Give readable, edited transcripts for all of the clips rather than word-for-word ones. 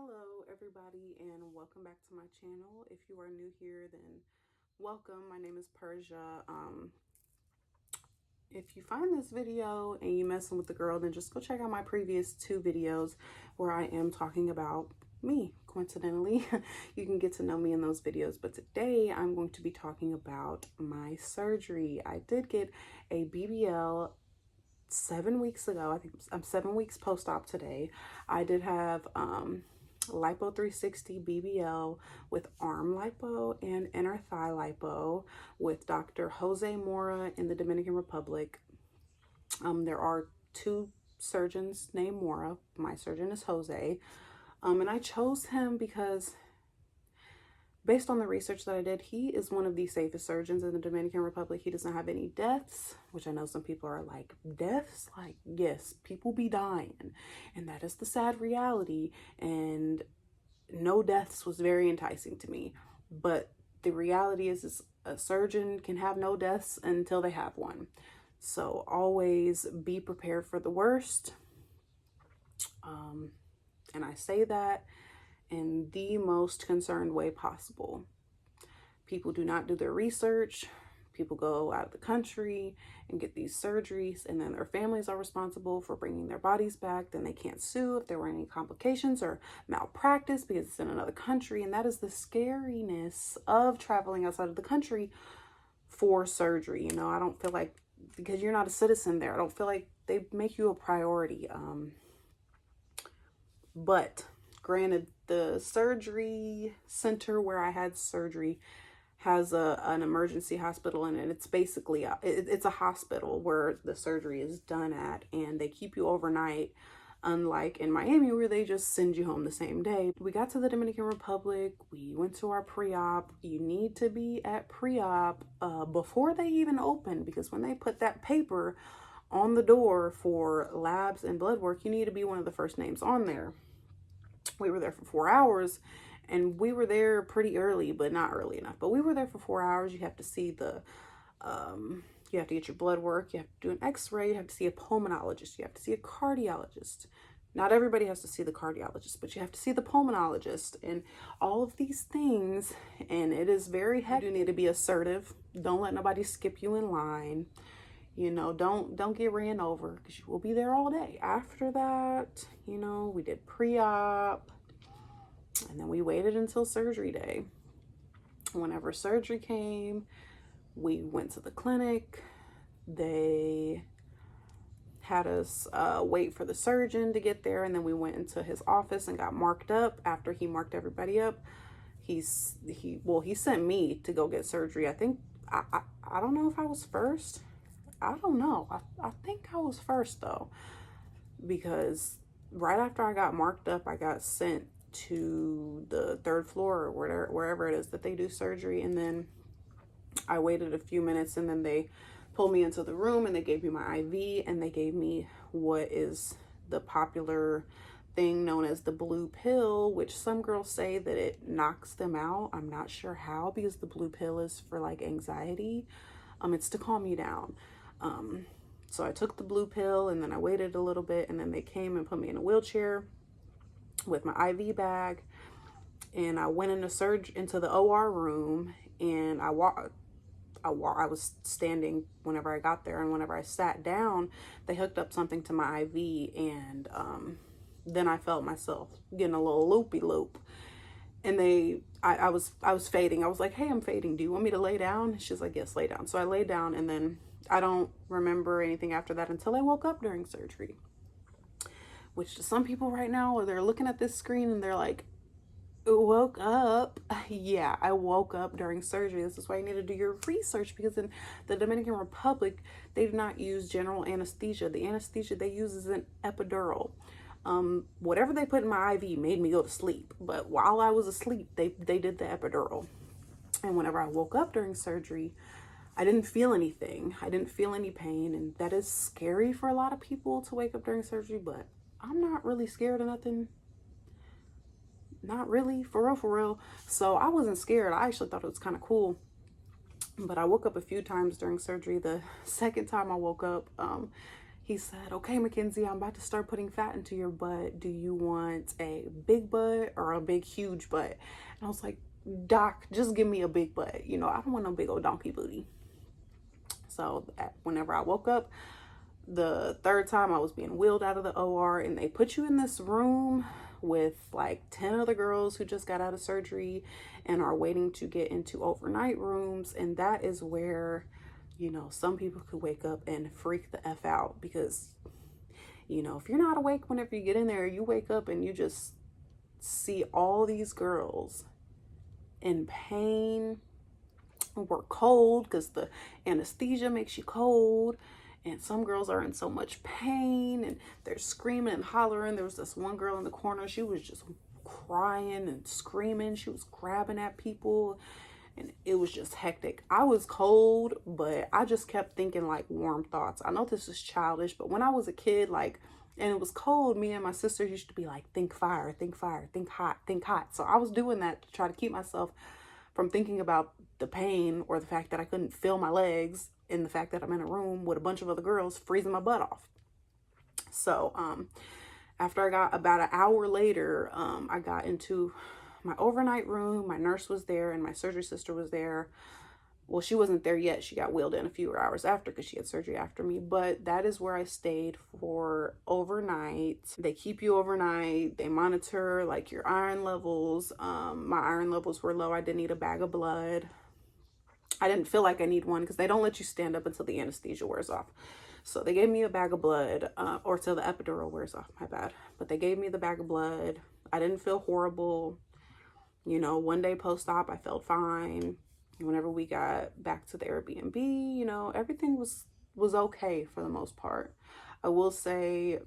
Hello everybody and welcome back to my channel. If you are new here, then welcome. My name is Persia. If you find this video and you messing with the girl, then just go check out my previous two videos where I am talking about me. Coincidentally, you can get to know me in those videos, but today I'm going to be talking about my surgery. I did get a BBL 7 weeks ago. I think I'm 7 weeks post-op today. I did have lipo 360 BBL with arm lipo and inner thigh lipo with Dr. Jose Mora in the Dominican Republic. There are two surgeons named Mora. My surgeon is Jose. And I chose him because based on the research that I did, he is one of the safest surgeons in the Dominican Republic. He doesn't have any deaths, which I know some people are like, deaths? Like, yes, people be dying. And that is the sad reality. And no deaths was very enticing to me. But the reality is a surgeon can have no deaths until they have one. So always be prepared for the worst. And I say that in the most concerned way possible. People do not do their research. People go out of the country and get these surgeries, and then their families are responsible for bringing their bodies back. Then they can't sue if there were any complications or malpractice because it's in another country. And that is the scariness of traveling outside of the country for surgery. You know, I don't feel like, because you're not a citizen there, I don't feel like they make you a priority. But granted, the surgery center where I had surgery has an emergency hospital in it. It's basically it's a hospital where the surgery is done at, and they keep you overnight, unlike in Miami where they just send you home the same day. We got to the Dominican Republic. We went to our pre-op. You need to be at pre-op before they even open, because when they put that paper on the door for labs and blood work, you need to be one of the first names on there. We were there for 4 hours, and we were there pretty early, but not early enough. But we were there for 4 hours. You have to see the, you have to get your blood work. You have to do an x-ray. You have to see a pulmonologist. You have to see a cardiologist. Not everybody has to see the cardiologist, but you have to see the pulmonologist and all of these things. And it is very heavy. You need to be assertive. Don't let nobody skip you in line. You know, don't get ran over, because you will be there all day. After that, you know, we did pre-op, and then we waited until surgery day. Whenever surgery came, we went to the clinic. They had us wait for the surgeon to get there, and then we went into his office and got marked up. After he marked everybody up, he sent me to go get surgery. I think I don't know if I was first. I don't know. I think I was first though, because right after I got marked up, I got sent to the 3rd floor or wherever it is that they do surgery. And then I waited a few minutes, and then they pulled me into the room and they gave me my IV, and they gave me what is the popular thing known as the blue pill, which some girls say that it knocks them out. I'm not sure how, because the blue pill is for like anxiety. It's to calm you down. So I took the blue pill, and then I waited a little bit, and then they came and put me in a wheelchair with my IV bag, and I went into the OR room, and I was standing whenever I got there, and whenever I sat down, they hooked up something to my IV, and then I felt myself getting a little loopy-loop. And I was fading. I was like, hey, I'm fading. Do you want me to lay down? She's like, yes, lay down. So I laid down, and then I don't remember anything after that until I woke up during surgery. Which to some people right now, they're looking at this screen and they're like, woke up. Yeah, I woke up during surgery. This is why you need to do your research, because in the Dominican Republic, they do not use general anesthesia. The anesthesia they use is an epidural. Whatever they put in my IV made me go to sleep, but while I was asleep, they did the epidural. And whenever I woke up during surgery, I didn't feel anything. I didn't feel any pain, and that is scary for a lot of people to wake up during surgery, but I'm not really scared of nothing. Not really, for real. So I wasn't scared. I actually thought it was kind of cool. But I woke up a few times during surgery. The second time I woke up, he said, okay, Mackenzie, I'm about to start putting fat into your butt. Do you want a big butt or a big, huge butt? And I was like, Doc, just give me a big butt. You know, I don't want no big old donkey booty. So whenever I woke up, the third time I was being wheeled out of the OR, and they put you in this room with like 10 other girls who just got out of surgery and are waiting to get into overnight rooms. And that is where, you know, some people could wake up and freak the F out, because, you know, if you're not awake whenever you get in there, you wake up and you just see all these girls in pain. We're cold because the anesthesia makes you cold, and some girls are in so much pain and they're screaming and hollering. There was this one girl in the corner, she was just crying and screaming. She was grabbing at people, and it was just hectic. I was cold, but I just kept thinking like warm thoughts. I know this is childish, but when I was a kid, like, and it was cold, me and my sister used to be like, think fire, think fire, think hot, think hot. So I was doing that to try to keep myself from thinking about the pain or the fact that I couldn't feel my legs, and the fact that I'm in a room with a bunch of other girls freezing my butt off. So after I got about an hour later, I got into my overnight room. My nurse was there and my surgery sister was there. Well, she wasn't there yet. She got wheeled in a few hours after because she had surgery after me. But that is where I stayed for overnight. They keep you overnight. They monitor like your iron levels. My iron levels were low. I did need a bag of blood. I didn't feel like I need one because they don't let you stand up until the anesthesia wears off. So they gave me a bag of blood, or till the epidural wears off, my bad. But they gave me the bag of blood. I didn't feel horrible. You know, one day post-op, I felt fine. Whenever we got back to the Airbnb, you know, everything was okay for the most part. I will say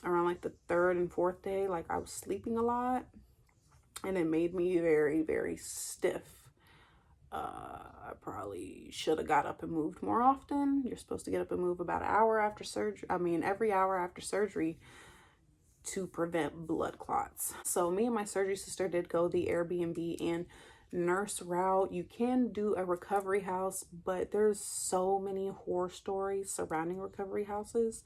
around like the third and fourth day, like I was sleeping a lot, and it made me very, very stiff. I probably should have got up and moved more often. You're supposed to get up and move about an hour after surgery. I mean, every hour after surgery to prevent blood clots. So me and my surgery sister did go the Airbnb and nurse route. You can do a recovery house, but there's so many horror stories surrounding recovery houses,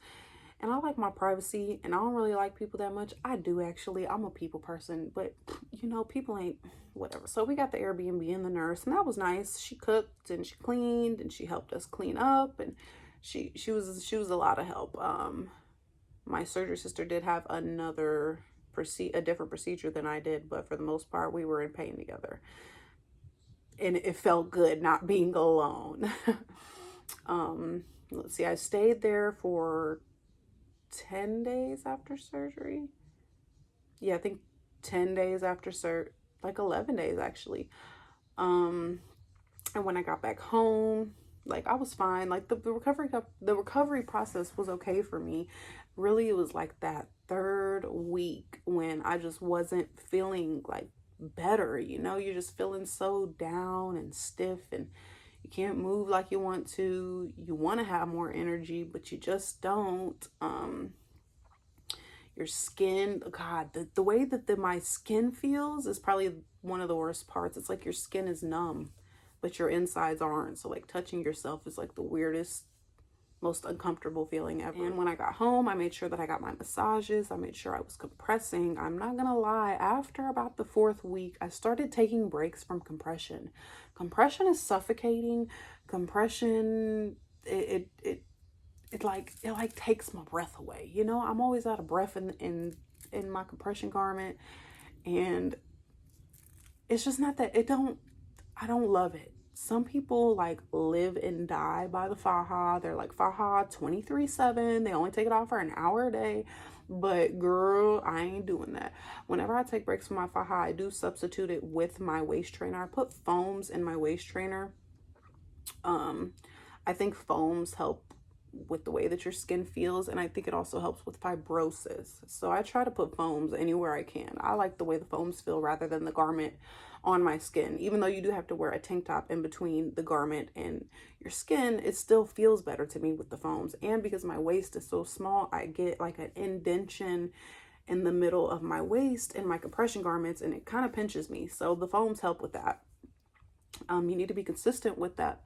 and I like my privacy, and I don't really like people that much. I do actually. I'm a people person, but you know, people ain't whatever. So we got the Airbnb and the nurse, and that was nice. She cooked and she cleaned and she helped us clean up, and she was a lot of help. My surgery sister did have a different procedure than I did, but for the most part, we were in pain together. And it felt good not being alone. Let's see, I stayed there for 10 days after surgery. Yeah, I think 10 days after like 11 days actually. And when I got back home, like I was fine. Like the recovery process was okay for me. Really, it was like that third week when I just wasn't feeling like better. You know, you're just feeling so down and stiff, and you can't move like you want to. You want to have more energy, but you just don't. Your skin, God, the way that my skin feels is probably one of the worst parts. It's like your skin is numb, but your insides aren't. So like touching yourself is like the weirdest, most uncomfortable feeling ever. And when I got home, I made sure that I got my massages. I made sure I was compressing. I'm not gonna lie, after about the 4th week, I started taking breaks from compression. Compression is suffocating. Compression, it like takes my breath away. You know, I'm always out of breath in my compression garment, and it's just not that I don't love it. Some people like live and die by the faja. They're like faja 24/7. They only take it off for an hour a day. But girl, I ain't doing that. Whenever I take breaks from my faja, I do substitute it with my waist trainer. I put foams in my waist trainer. I think foams help with the way that your skin feels, and I think it also helps with fibrosis. So I try to put foams anywhere I can. I like the way the foams feel rather than the garment on my skin. Even though you do have to wear a tank top in between the garment and your skin, it still feels better to me with the foams. And because my waist is so small, I get like an indentation in the middle of my waist in my compression garments, and it kind of pinches me. So the foams help with that. You need to be consistent with that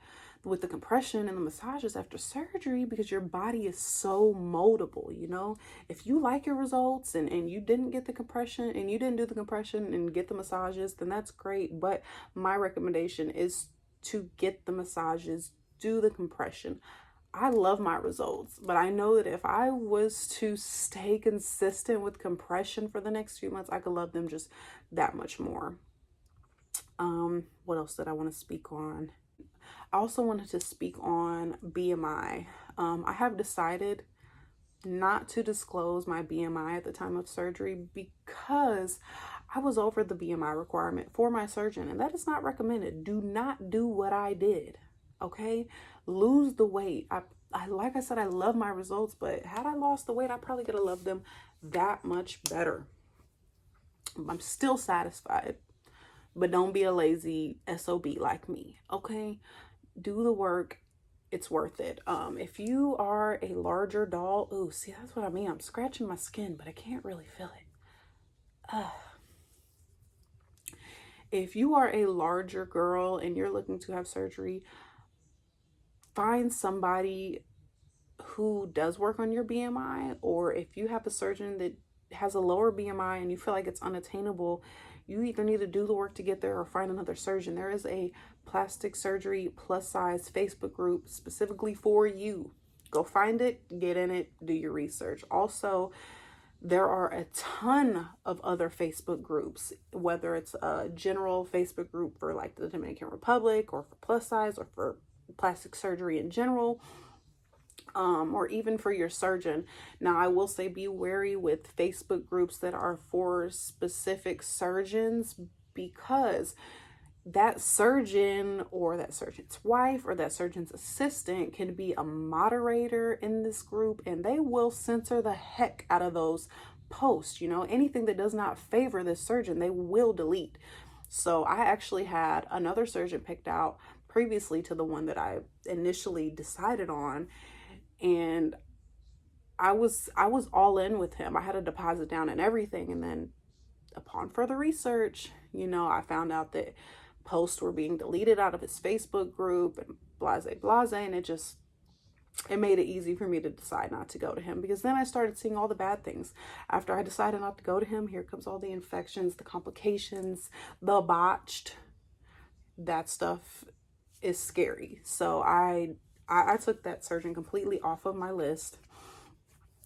with the compression and the massages after surgery, because your body is so moldable, you know. If you like your results and you didn't get the compression and you didn't do the compression and get the massages, then that's great. But my recommendation is to get the massages, do the compression. I love my results, but I know that if I was to stay consistent with compression for the next few months, I could love them just that much more. What else did I want to speak on? I also wanted to speak on BMI. I have decided not to disclose my BMI at the time of surgery because I was over the BMI requirement for my surgeon, and that is not recommended. Do not do what I did, okay? Lose the weight. I like I said, I love my results, but had I lost the weight, I probably could have loved them that much better. I'm still satisfied, but don't be a lazy SOB like me, okay? Do the work. It's worth it. If you are a larger doll, ooh, see, that's what I mean. I'm scratching my skin, but I can't really feel it. If you are a larger girl and you're looking to have surgery, find somebody who does work on your BMI, or if you have a surgeon that has a lower BMI and you feel like it's unattainable, you either need to do the work to get there or find another surgeon. There is a plastic surgery plus size Facebook group specifically for you. Go find it, get in it, do your research. Also, there are a ton of other Facebook groups, whether it's a general Facebook group for like the Dominican Republic or for plus size or for plastic surgery in general. Or even for your surgeon. Now, I will say be wary with Facebook groups that are for specific surgeons, because that surgeon or that surgeon's wife or that surgeon's assistant can be a moderator in this group, and they will censor the heck out of those posts. You know, anything that does not favor this surgeon, they will delete. So I actually had another surgeon picked out previously to the one that I initially decided on, and I was all in with him. I had a deposit down and everything, and then upon further research, you know, I found out that posts were being deleted out of his Facebook group and blase, and it made it easy for me to decide not to go to him, because then I started seeing all the bad things. After I decided not to go to him, here comes all the infections, the complications, the botched. That stuff is scary. So I took that surgeon completely off of my list,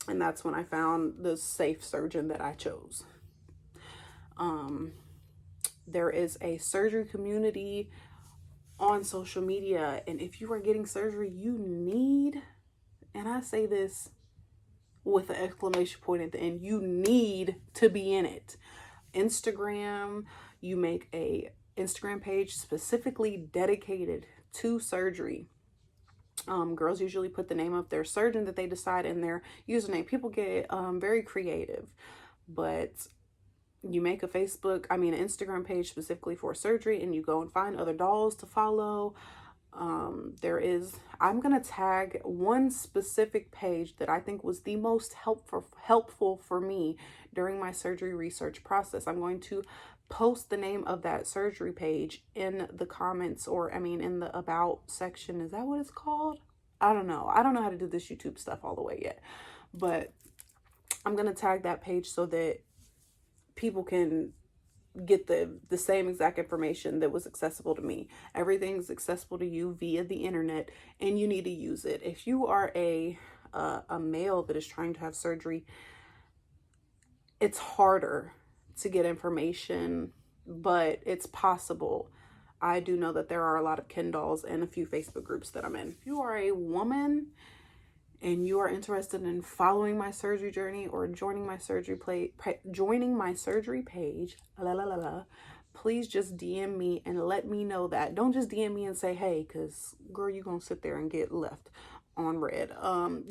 and that's when I found the safe surgeon that I chose. There is a surgery community on social media, and if you are getting surgery, you need, and I say this with an exclamation point at the end, you need to be in it. Instagram, you make a Instagram page specifically dedicated to surgery. Girls usually put the name of their surgeon that they decide in their username. People get very creative, but you make an Instagram page specifically for surgery, and you go and find other dolls to follow. I'm going to tag one specific page that I think was the most helpful for me during my surgery research process. I'm going to post the name of that surgery page in the comments, or in the about section. Is that what it's called? I don't know. I don't know how to do this YouTube stuff all the way yet, but I'm going to tag that page so that people can get the same exact information that was accessible to me. Everything's accessible to you via the internet, and you need to use it. If you are a male that is trying to have surgery, it's harder to get information, but it's possible. I do know that there are a lot of Ken dolls and a few Facebook groups that I'm in. If you are a woman and you are interested in following my surgery journey or joining my surgery page, please just DM me and let me know that. Don't just DM me and say, hey, because girl, you're going to sit there and get left on red.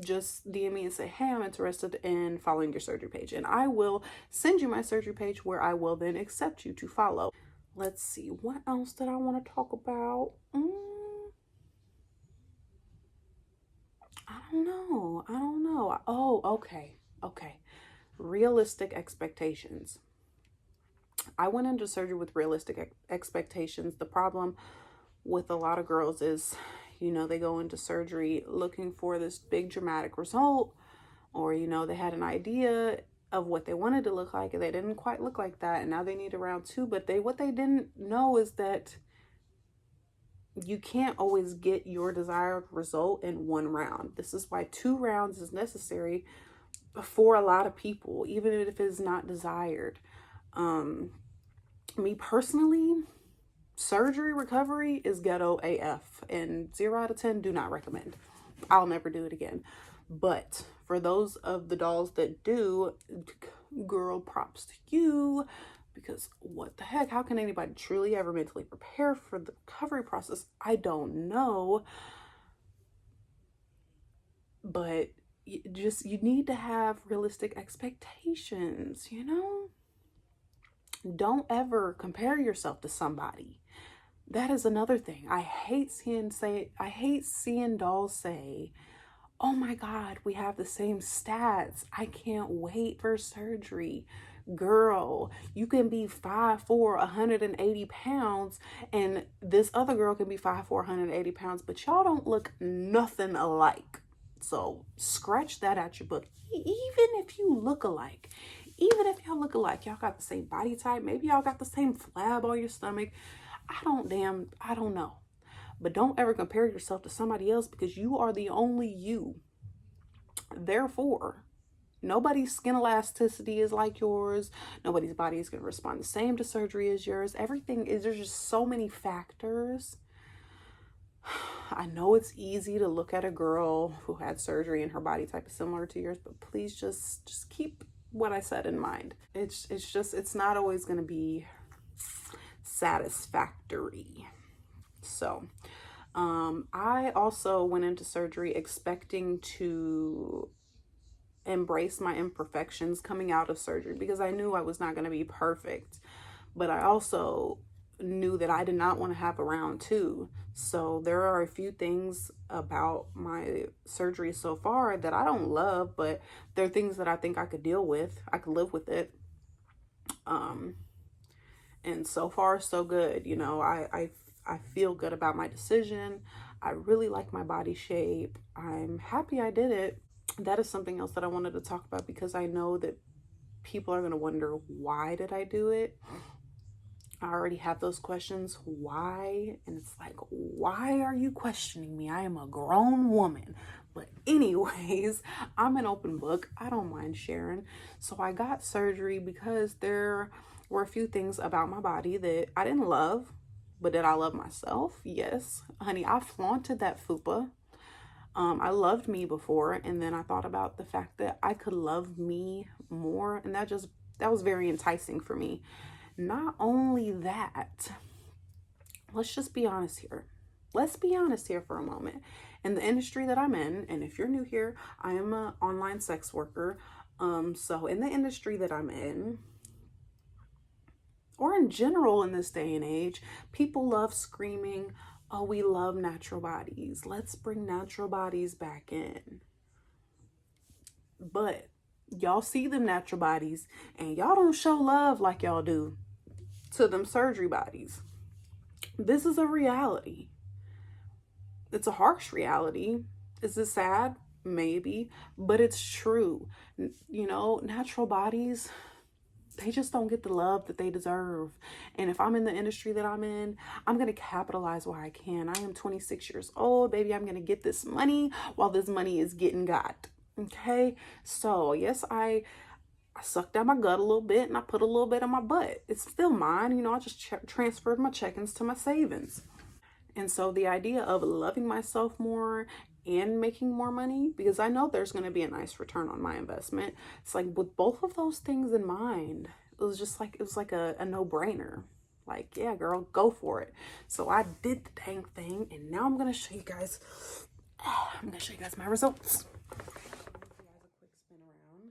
Just DM me and say, hey, I'm interested in following your surgery page, and I will send you my surgery page, where I will then accept you to follow. Let's see, what else did I want to talk about? I don't know. Oh, okay. Realistic expectations. I went into surgery with realistic expectations. The problem with a lot of girls is you know, they go into surgery looking for this big dramatic result, or, you know, they had an idea of what they wanted to look like and they didn't quite look like that, and now they need a round two. But what they didn't know is that you can't always get your desired result in one round. This is why 2 rounds is necessary for a lot of people, even if it's not desired. Me personally, surgery recovery is ghetto AF, and 0 out of 10 do not recommend. I'll never do it again. But for those of the dolls that do, girl, props to you, because what the heck, how can anybody truly ever mentally prepare for the recovery process? I don't know. But you need to have realistic expectations, you know? Don't ever compare yourself to somebody. That is another thing. I hate seeing dolls say, oh my God, we have the same stats. I can't wait for surgery. Girl, you can be 5'4", 180 pounds, and this other girl can be 5'4", 180 pounds, but y'all don't look nothing alike. So scratch that at your book. Even if you look alike, even if y'all look alike, y'all got the same body type, maybe y'all got the same flab on your stomach. I don't know. But don't ever compare yourself to somebody else, because you are the only you. Therefore, nobody's skin elasticity is like yours. Nobody's body is going to respond the same to surgery as yours. Everything is, there's just so many factors. I know it's easy to look at a girl who had surgery and her body type is similar to yours, but please just keep what I said in mind. It's not always going to be satisfactory. So, I also went into surgery expecting to embrace my imperfections coming out of surgery, because I knew I was not going to be perfect, but I also knew that I did not want to have a round two. So there are a few things about my surgery so far that I don't love, but they're things that I think I could deal with. I could live with it. And so far so good. You know, I feel good about my decision. I really like my body shape. I'm happy I did it. That is something else that I wanted to talk about, because I know that people are going to wonder, why did I do it? I already have those questions. Why? And it's like, why are you questioning me? I am a grown woman. But anyways, I'm an open book. I don't mind sharing. So I got surgery because there were a few things about my body that I didn't love, but did I love myself? Yes. Honey, I flaunted that fupa. I loved me before, and then I thought about the fact that I could love me more, and that was very enticing for me. Not only that, let's just be honest here. Let's be honest here for a moment. In the industry that I'm in, and if you're new here, I am an online sex worker. So in the industry that I'm in, or in general in this day and age, people love screaming, oh, we love natural bodies. Let's bring natural bodies back in. But y'all see them natural bodies and y'all don't show love like y'all do to them surgery bodies. This is a reality. It's a harsh reality. Is it sad? Maybe, but it's true. You know, natural bodies, they just don't get the love that they deserve. And if I'm in the industry that I'm in, I'm going to capitalize while I can. I am 26 years old, baby. I'm going to get this money while this money is getting got. Okay. So yes, I sucked down my gut a little bit and I put a little bit in my butt. It's still mine. You know, I just transferred my check-ins to my savings. And so the idea of loving myself more and making more money, because I know there's going to be a nice return on my investment. It's like, with both of those things in mind, it was like a no-brainer. Like, yeah, girl, go for it. So I did the dang thing, and now I'm going to show you guys my results. I'm going to give you guys a quick spin around.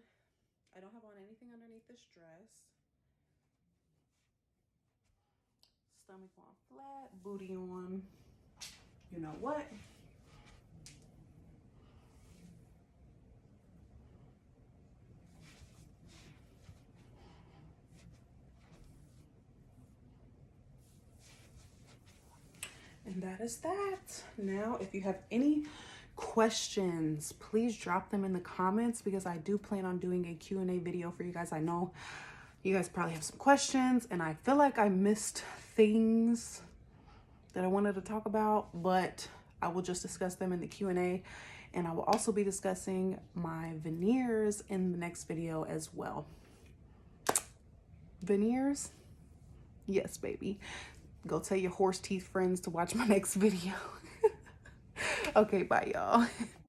I don't have on anything underneath this dress. Stomach on flat, booty on, you know what? And that is that. Now, if you have any questions, please drop them in the comments, because I do plan on doing a Q&A video for you guys. I know you guys probably have some questions, and I feel like I missed things that I wanted to talk about, but I will just discuss them in the Q&A, and I will also be discussing my veneers in the next video as well. Veneers? Yes, baby. Go tell your horse teeth friends to watch my next video. Okay, bye, y'all.